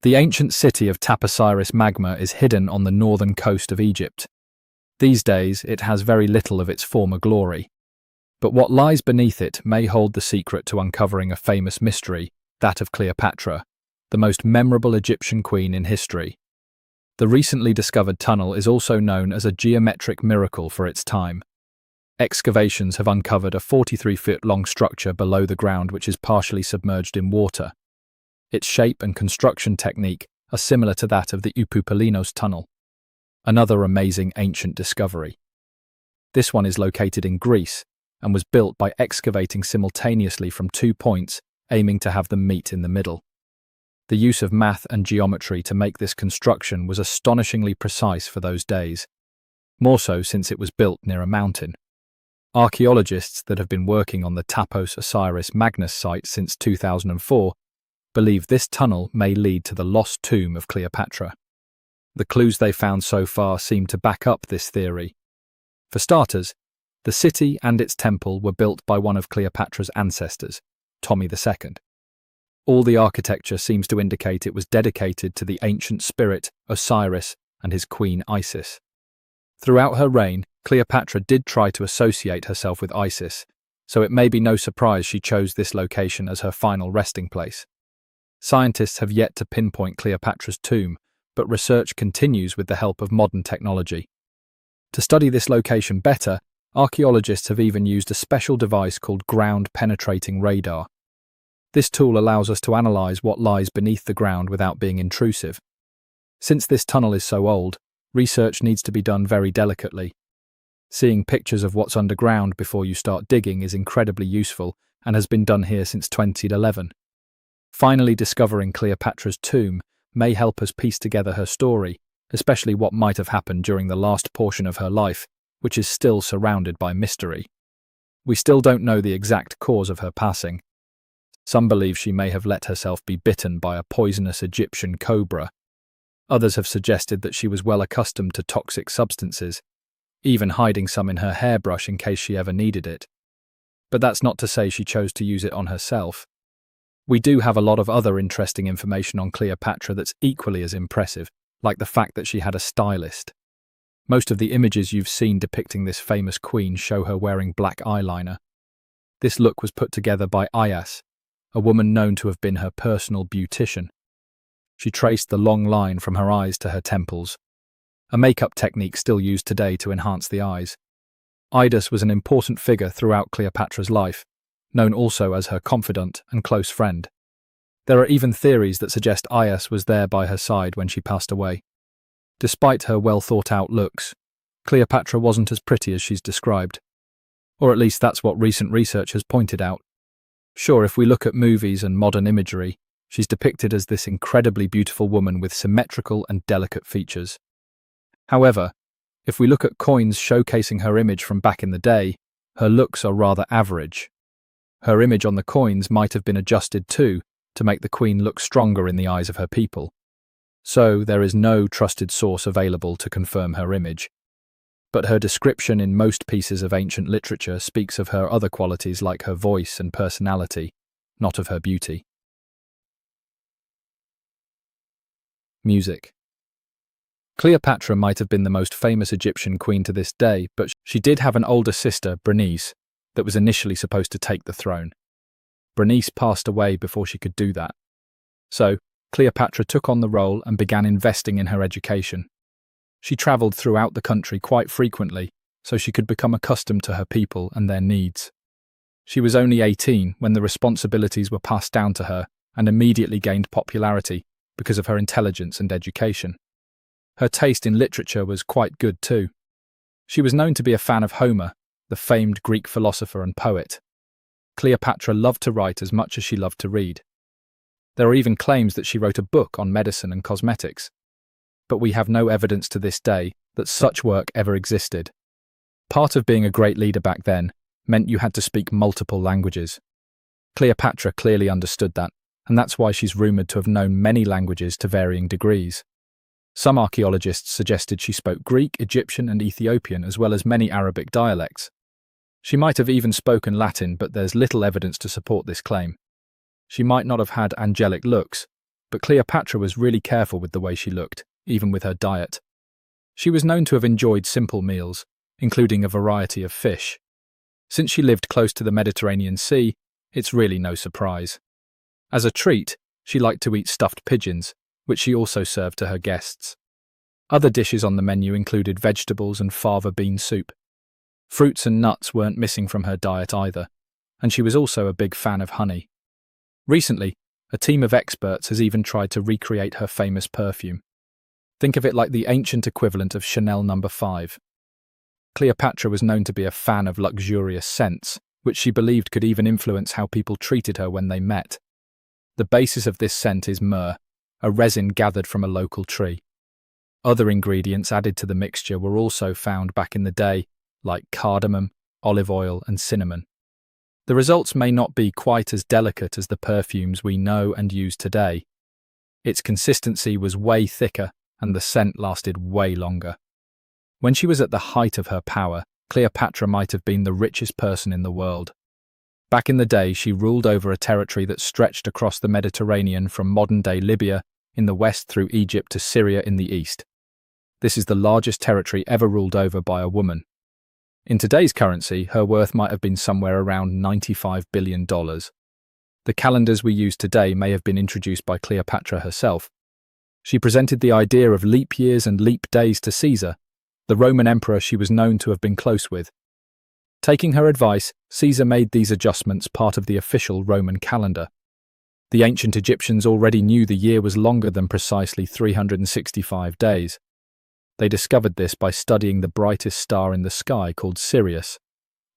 The ancient city of Taposiris Magma is hidden on the northern coast of Egypt. These days, it has very little of its former glory. But what lies beneath it may hold the secret to uncovering a famous mystery, that of Cleopatra, the most memorable Egyptian queen in history. The recently discovered tunnel is also known as a geometric miracle for its time. Excavations have uncovered a 43-foot-long structure below the ground which is partially submerged in water. Its shape and construction technique are similar to that of the Upupalinos tunnel, another amazing ancient discovery. This one is located in Greece and was built by excavating simultaneously from 2 points, aiming to have them meet in the middle. The use of math and geometry to make this construction was astonishingly precise for those days, more so since it was built near a mountain. Archaeologists that have been working on the Taposiris Magna site since 2004 believe this tunnel may lead to the lost tomb of Cleopatra. The clues they found so far seem to back up this theory. For starters, the city and its temple were built by one of Cleopatra's ancestors, Ptolemy II. All the architecture seems to indicate it was dedicated to the ancient spirit Osiris and his queen Isis. Throughout her reign, Cleopatra did try to associate herself with Isis, so it may be no surprise she chose this location as her final resting place. Scientists have yet to pinpoint Cleopatra's tomb, but research continues with the help of modern technology. To study this location better, archaeologists have even used a special device called ground-penetrating radar. This tool allows us to analyze what lies beneath the ground without being intrusive. Since this tunnel is so old, research needs to be done very delicately. Seeing pictures of what's underground before you start digging is incredibly useful and has been done here since 2011. Finally discovering Cleopatra's tomb may help us piece together her story, especially what might have happened during the last portion of her life, which is still surrounded by mystery. We still don't know the exact cause of her passing. Some believe she may have let herself be bitten by a poisonous Egyptian cobra. Others have suggested that she was well accustomed to toxic substances, even hiding some in her hairbrush in case she ever needed it. But that's not to say she chose to use it on herself. We do have a lot of other interesting information on Cleopatra that's equally as impressive, like the fact that she had a stylist. Most of the images you've seen depicting this famous queen show her wearing black eyeliner. This look was put together by Ias, a woman known to have been her personal beautician. She traced the long line from her eyes to her temples, a makeup technique still used today to enhance the eyes. Idas was an important figure throughout Cleopatra's life, known also as her confidant and close friend. There are even theories that suggest Ias was there by her side when she passed away. Despite her well-thought-out looks, Cleopatra wasn't as pretty as she's described. Or at least that's what recent research has pointed out. Sure, if we look at movies and modern imagery, she's depicted as this incredibly beautiful woman with symmetrical and delicate features. However, if we look at coins showcasing her image from back in the day, her looks are rather average. Her image on the coins might have been adjusted too, to make the queen look stronger in the eyes of her people. So there is no trusted source available to confirm her image. But her description in most pieces of ancient literature speaks of her other qualities like her voice and personality, not of her beauty. Music. Cleopatra might have been the most famous Egyptian queen to this day, but she did have an older sister, Berenice, that was initially supposed to take the throne. Berenice passed away before she could do that. So, Cleopatra took on the role and began investing in her education. She travelled throughout the country quite frequently, so she could become accustomed to her people and their needs. She was only 18 when the responsibilities were passed down to her and immediately gained popularity because of her intelligence and education. Her taste in literature was quite good too. She was known to be a fan of Homer, the famed Greek philosopher and poet. Cleopatra loved to write as much as she loved to read. There are even claims that she wrote a book on medicine and cosmetics. But we have no evidence to this day that such work ever existed. Part of being a great leader back then meant you had to speak multiple languages. Cleopatra clearly understood that, and that's why she's rumoured to have known many languages to varying degrees. Some archaeologists suggested she spoke Greek, Egyptian and Ethiopian as well as many Arabic dialects. She might have even spoken Latin, but there's little evidence to support this claim. She might not have had angelic looks, but Cleopatra was really careful with the way she looked, even with her diet. She was known to have enjoyed simple meals, including a variety of fish. Since she lived close to the Mediterranean Sea, it's really no surprise. As a treat, she liked to eat stuffed pigeons, which she also served to her guests. Other dishes on the menu included vegetables and fava bean soup. Fruits and nuts weren't missing from her diet either, and she was also a big fan of honey. Recently, a team of experts has even tried to recreate her famous perfume. Think of it like the ancient equivalent of Chanel No. 5. Cleopatra was known to be a fan of luxurious scents, which she believed could even influence how people treated her when they met. The basis of this scent is myrrh, a resin gathered from a local tree. Other ingredients added to the mixture were also found back in the day, like cardamom, olive oil, and cinnamon. The results may not be quite as delicate as the perfumes we know and use today. Its consistency was way thicker, and the scent lasted way longer. When she was at the height of her power, Cleopatra might have been the richest person in the world. Back in the day, she ruled over a territory that stretched across the Mediterranean from modern-day Libya in the west through Egypt to Syria in the east. This is the largest territory ever ruled over by a woman. In today's currency, her worth might have been somewhere around $95 billion. The calendars we use today may have been introduced by Cleopatra herself. She presented the idea of leap years and leap days to Caesar, the Roman emperor she was known to have been close with. Taking her advice, Caesar made these adjustments part of the official Roman calendar. The ancient Egyptians already knew the year was longer than precisely 365 days. They discovered this by studying the brightest star in the sky called Sirius,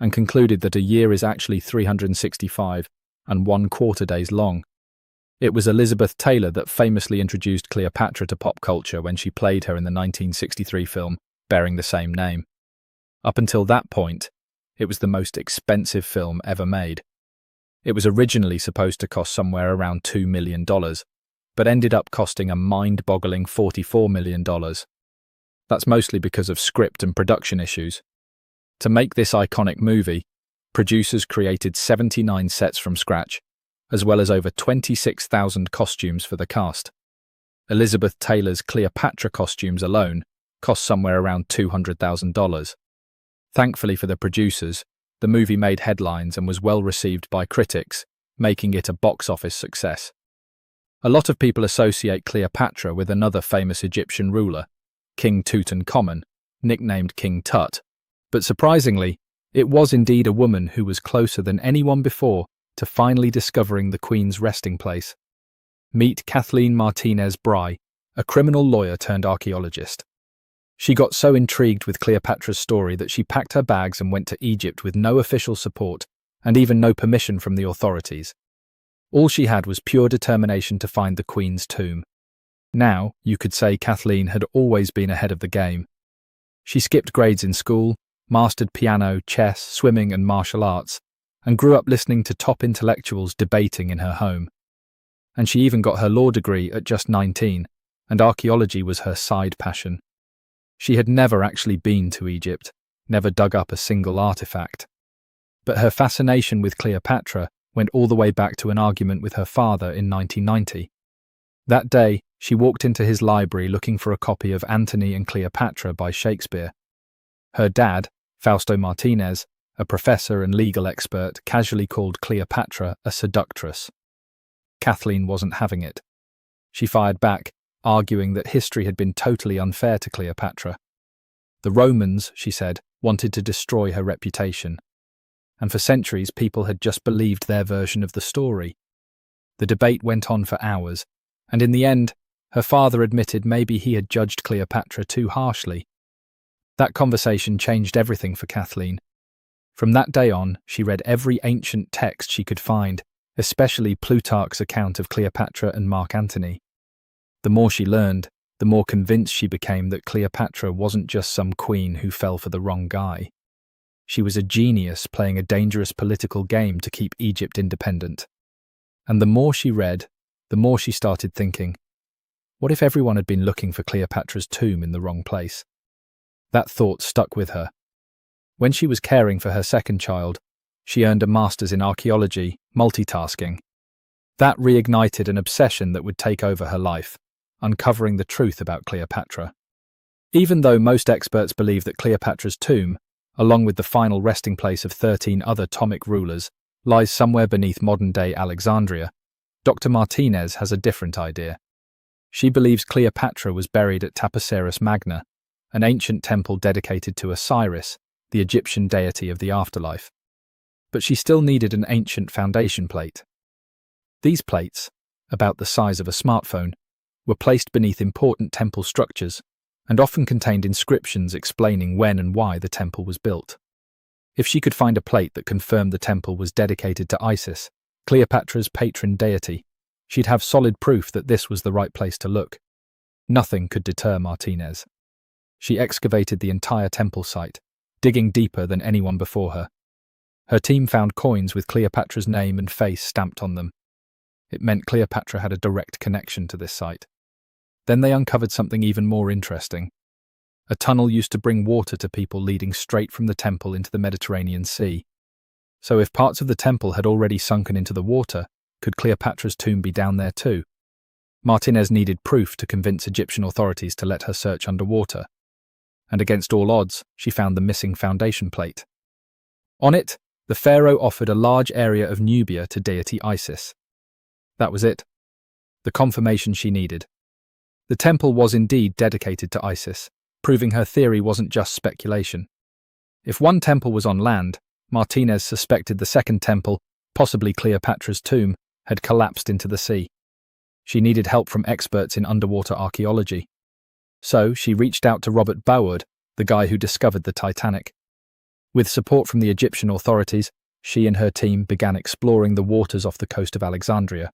and concluded that a year is actually 365 and 1/4 days long. It was Elizabeth Taylor that famously introduced Cleopatra to pop culture when she played her in the 1963 film bearing the same name. Up until that point, it was the most expensive film ever made. It was originally supposed to cost somewhere around $2 million, but ended up costing a mind-boggling $44 million. That's mostly because of script and production issues. To make this iconic movie, producers created 79 sets from scratch, as well as over 26,000 costumes for the cast. Elizabeth Taylor's Cleopatra costumes alone cost somewhere around $200,000. Thankfully for the producers, the movie made headlines and was well received by critics, making it a box office success. A lot of people associate Cleopatra with another famous Egyptian ruler, King Tutankhamun, nicknamed King Tut, but surprisingly, it was indeed a woman who was closer than anyone before to finally discovering the Queen's resting place. Meet Kathleen Martinez Bry, a criminal lawyer turned archaeologist. She got so intrigued with Cleopatra's story that she packed her bags and went to Egypt with no official support and even no permission from the authorities. All she had was pure determination to find the Queen's tomb. Now, you could say Kathleen had always been ahead of the game. She skipped grades in school, mastered piano, chess, swimming and martial arts, and grew up listening to top intellectuals debating in her home. And she even got her law degree at just 19, and archaeology was her side passion. She had never actually been to Egypt, never dug up a single artifact. But her fascination with Cleopatra went all the way back to an argument with her father in 1990. That day, she walked into his library looking for a copy of Antony and Cleopatra by Shakespeare. Her dad, Fausto Martinez, a professor and legal expert, casually called Cleopatra a seductress. Kathleen wasn't having it. She fired back, arguing that history had been totally unfair to Cleopatra. The Romans, she said, wanted to destroy her reputation. And for centuries, people had just believed their version of the story. The debate went on for hours, and in the end, her father admitted maybe he had judged Cleopatra too harshly. That conversation changed everything for Kathleen. From that day on, she read every ancient text she could find, especially Plutarch's account of Cleopatra and Mark Antony. The more she learned, the more convinced she became that Cleopatra wasn't just some queen who fell for the wrong guy. She was a genius playing a dangerous political game to keep Egypt independent. And the more she read, the more she started thinking, what if everyone had been looking for Cleopatra's tomb in the wrong place? That thought stuck with her. When she was caring for her second child, she earned a master's in archaeology, multitasking. That reignited an obsession that would take over her life, uncovering the truth about Cleopatra. Even though most experts believe that Cleopatra's tomb, along with the final resting place of 13 other Ptolemaic rulers, lies somewhere beneath modern-day Alexandria, Dr. Martinez has a different idea. She believes Cleopatra was buried at Tapaceres Magna, an ancient temple dedicated to Osiris, the Egyptian deity of the afterlife. But she still needed an ancient foundation plate. These plates, about the size of a smartphone, were placed beneath important temple structures and often contained inscriptions explaining when and why the temple was built. If she could find a plate that confirmed the temple was dedicated to Isis, Cleopatra's patron deity, she'd have solid proof that this was the right place to look. Nothing could deter Martinez. She excavated the entire temple site, digging deeper than anyone before her. Her team found coins with Cleopatra's name and face stamped on them. It meant Cleopatra had a direct connection to this site. Then they uncovered something even more interesting. A tunnel used to bring water to people leading straight from the temple into the Mediterranean Sea. So if parts of the temple had already sunken into the water, could Cleopatra's tomb be down there too? Martinez needed proof to convince Egyptian authorities to let her search underwater. And against all odds, she found the missing foundation plate. On it, the pharaoh offered a large area of Nubia to deity Isis. That was it. The confirmation she needed. The temple was indeed dedicated to Isis, proving her theory wasn't just speculation. If one temple was on land, Martinez suspected the second temple, possibly Cleopatra's tomb, had collapsed into the sea. She needed help from experts in underwater archaeology. So she reached out to Robert Bauer, the guy who discovered the Titanic. With support from the Egyptian authorities, she and her team began exploring the waters off the coast of Alexandria.